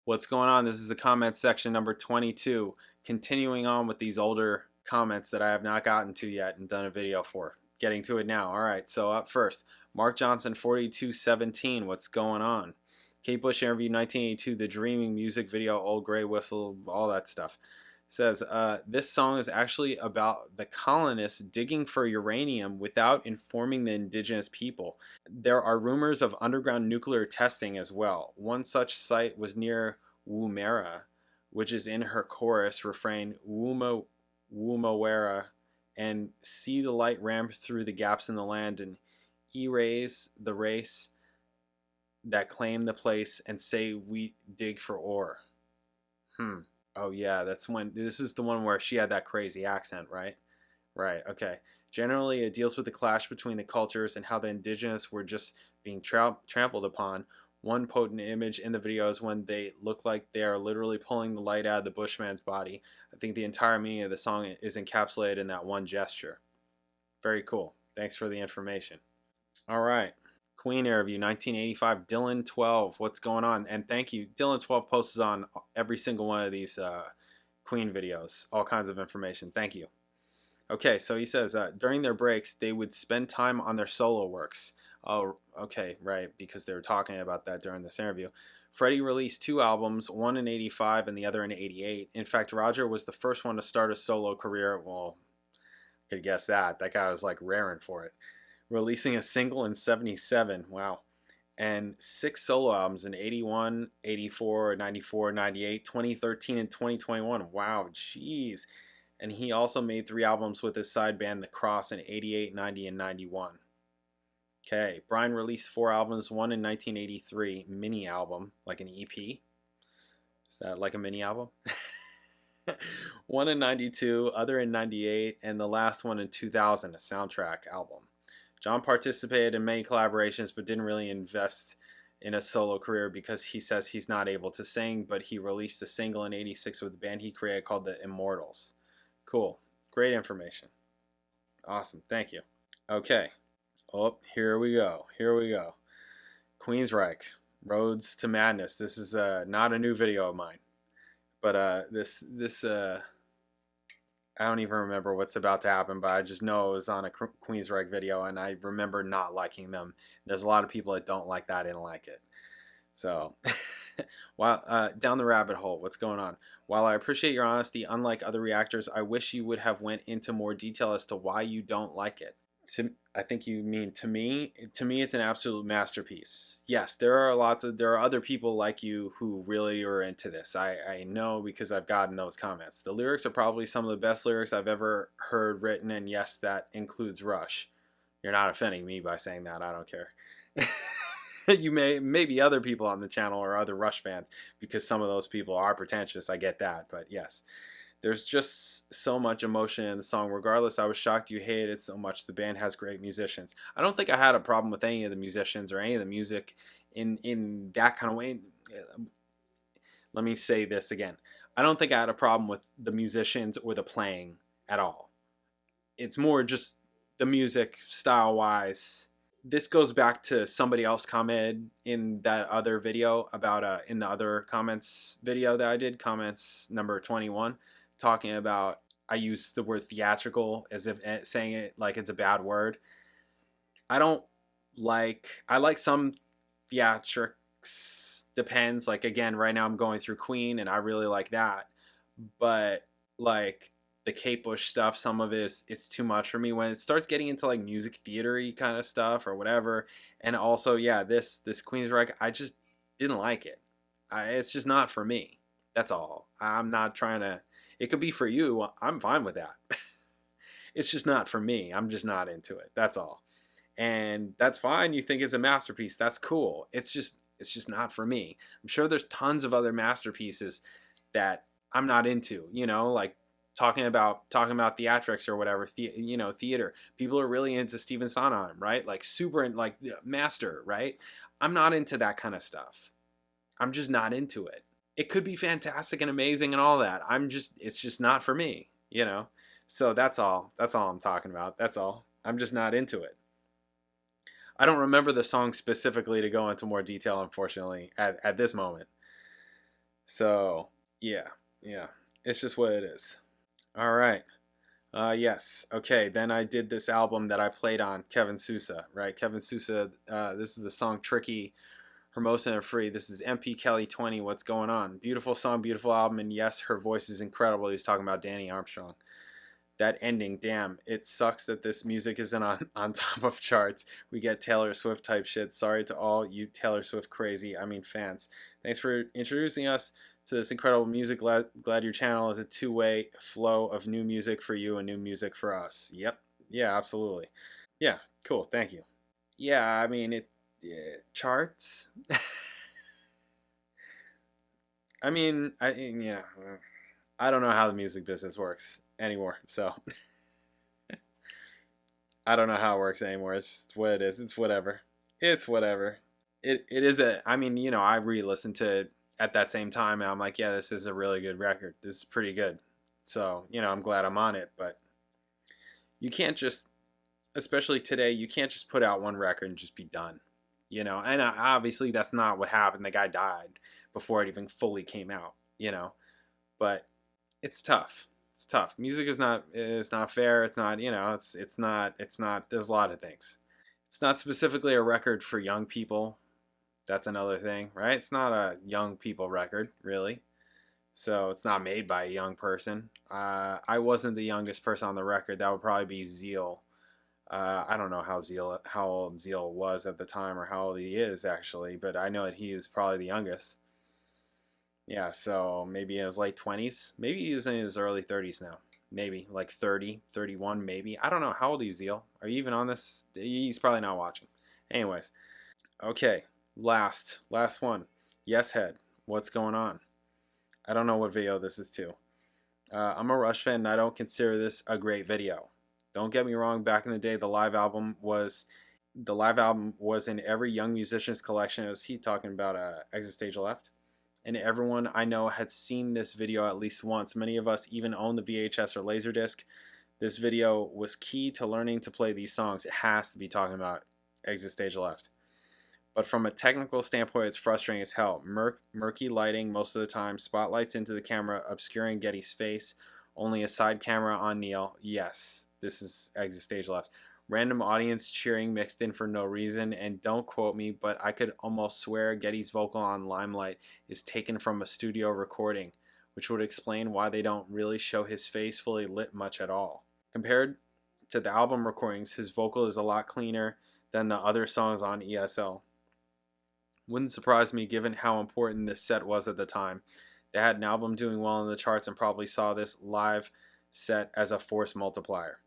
What's going on? This is the comment section number 22. Continuing on with these older comments that I have not gotten to yet and done a video for. Getting to it now. Alright, so up first, Mark Johnson 4217. What's going on? Kate Bush interview 1982, The Dreaming music video, Old Grey Whistle, all that stuff. Says, this song is actually about the colonists digging for uranium without informing the indigenous people. There are rumors of underground nuclear testing as well. One such site was near Woomera, which is in her chorus refrain, Woomawera, and see the light ramp through the gaps in the land and erase the race that claim the place and say we dig for ore. Oh yeah, this is the one where she had that crazy accent, right? Right, okay. Generally, it deals with the clash between the cultures and how the indigenous were just being trampled upon. One potent image in the video is when they look like they are literally pulling the light out of the Bushman's body. I think the entire meaning of the song is encapsulated in that one gesture. Very cool. Thanks for the information. All right. Queen interview 1985, Dylan 12. What's going on? And thank you. Dylan 12 posts on every single one of these Queen videos. All kinds of information. Thank you. Okay, so he says, during their breaks, they would spend time on their solo works. Oh, okay, right, because they were talking about that during this interview. Freddie released 2 albums, one in 85 and the other in 88. In fact, Roger was the first one to start a solo career. Well, you could guess that. That guy was like raring for it. Releasing a single in 77, wow, and 6 solo albums in 81, 84, 94, 98, 2013, and 2021. Wow, jeez. And he also made 3 albums with his side band The Cross in 88, 90, and 91. Okay, Brian released 4 albums, one in 1983, mini album, like an EP. Is that like a mini album? One in 92, other in 98, and the last one in 2000, a soundtrack album. John participated in many collaborations but didn't really invest in a solo career because he says he's not able to sing, but he released a single in 86 with a band he created called the Immortals. Cool. Great information. Awesome. Thank you. Okay. Oh, here we go. Here we go. Queensryche, Roads to Madness. This is not a new video of mine, but this I don't even remember what's about to happen, but I just know it was on a Queensryche video, and I remember not liking them. There's a lot of people that don't like that. I didn't like it. So, while down the rabbit hole, what's going on? While I appreciate your honesty, unlike other reactors, I wish you would have went into more detail as to why you don't like it. I think you mean to me. To me, it's an absolute masterpiece. Yes, there are other people like you who really are into this. I know because I've gotten those comments. The lyrics are probably some of the best lyrics I've ever heard written, and yes, that includes Rush. You're not offending me by saying that. I don't care. You maybe other people on the channel are other Rush fans because some of those people are pretentious. I get that, but yes. There's just so much emotion in the song. Regardless, I was shocked you hated it so much. The band has great musicians. I don't think I had a problem with any of the musicians or any of the music in that kind of way. Let me say this again. I don't think I had a problem with the musicians or the playing at all. It's more just the music style-wise. This goes back to somebody else commented in that other video about in the other comments video that I did, comments number 21. Talking about, I use the word theatrical as if saying it like it's a bad word. I like some theatrics, depends. Like again, right now I'm going through Queen and I really like that. But like the Kate Bush stuff, some of it's too much for me when it starts getting into like music theater-y kind of stuff or whatever. And also, yeah, this Queensryche, I just didn't like it. It's just not for me. That's all. I'm not trying to. It could be for you. I'm fine with that. It's just not for me. I'm just not into it. That's all. And that's fine. You think it's a masterpiece. That's cool. It's just not for me. I'm sure there's tons of other masterpieces that I'm not into, you know, like talking about theatrics or whatever, theater. People are really into Stephen Sondheim, right? Like super, like master, right? I'm not into that kind of stuff. I'm just not into it. It could be fantastic and amazing and all that. It's just not for me, you know? So that's all I'm talking about. That's all. I'm just not into it. I don't remember the song specifically to go into more detail, unfortunately, at this moment. So yeah, it's just what it is. All right. Yes. Okay. Then I did this album that I played on Kevin Susa, right? Kevin Susa. This is the song "Tricky," Hermosa and Free. This is MP Kelly 20. What's going on? Beautiful song, beautiful album, and yes, her voice is incredible. He was talking about Danny Armstrong. That ending, damn, it sucks that this music isn't on top of charts. We get Taylor Swift type shit. Sorry to all you Taylor Swift crazy, fans. Thanks for introducing us to this incredible music. Glad your channel is a two-way flow of new music for you and new music for us. Yep. Yeah, absolutely. Yeah, cool. Thank you. Yeah, charts. Yeah, I don't know how the music business works anymore, so I don't know how it works anymore. It's just what it is. It's whatever. It's whatever. It is I re-listened to it at that same time, and I'm like, yeah, this is a really good record. This is pretty good. So, I'm glad I'm on it, but you can't just, especially today, you can't just put out one record and just be done. And obviously that's not what happened. The guy died before it even fully came out, but it's tough. It's tough. Music is not fair. It's not, it's not, there's a lot of things. It's not specifically a record for young people. That's another thing, right? It's not a young people record, really. So it's not made by a young person. I wasn't the youngest person on the record. That would probably be Zeal. I don't know how old Zeal was at the time or how old he is actually, but I know that he is probably the youngest. Yeah, so maybe in his late 20s. Maybe he's in his early 30s now. Maybe like 30, 31 maybe. I don't know. How old is Zeal? Are you even on this? He's probably not watching. Anyways. Okay, last one. Yes Head. What's going on? I don't know what video this is to. I'm a Rush fan and I don't consider this a great video. Don't get me wrong, back in the day the live album was in every young musician's collection. It was he talking about Exit Stage Left. And everyone I know had seen this video at least once. Many of us even own the VHS or Laserdisc. This video was key to learning to play these songs. It has to be talking about Exit Stage Left. But from a technical standpoint, it's frustrating as hell. Murky lighting most of the time, spotlights into the camera, obscuring Geddy's face, only a side camera on Neil. Yes, this is Exit Stage Left. Random audience cheering mixed in for no reason, and don't quote me, but I could almost swear Geddy's vocal on Limelight is taken from a studio recording, which would explain why they don't really show his face fully lit much at all. Compared to the album recordings, his vocal is a lot cleaner than the other songs on ESL. Wouldn't surprise me given how important this set was at the time. They had an album doing well in the charts and probably saw this live set as a force multiplier.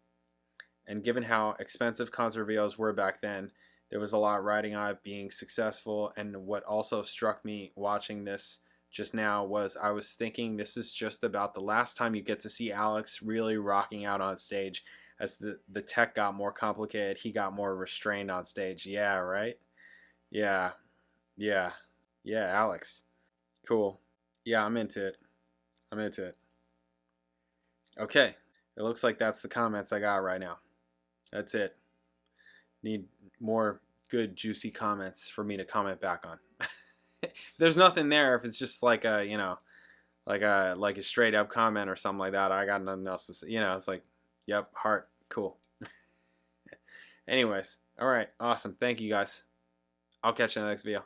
And given how expensive concert videos were back then, there was a lot riding on it being successful. And what also struck me watching this just now was I was thinking this is just about the last time you get to see Alex really rocking out on stage. As the tech got more complicated, he got more restrained on stage. Yeah, right? Yeah, Alex. Cool. Yeah, I'm into it. Okay, it looks like that's the comments I got right now. That's it. Need more good juicy comments for me to comment back on. There's nothing there. If it's just like a like a straight up comment or something like that, I got nothing else to say. It's like, yep, Hart, cool. Anyways, all right, awesome. Thank you guys. I'll catch you in the next video.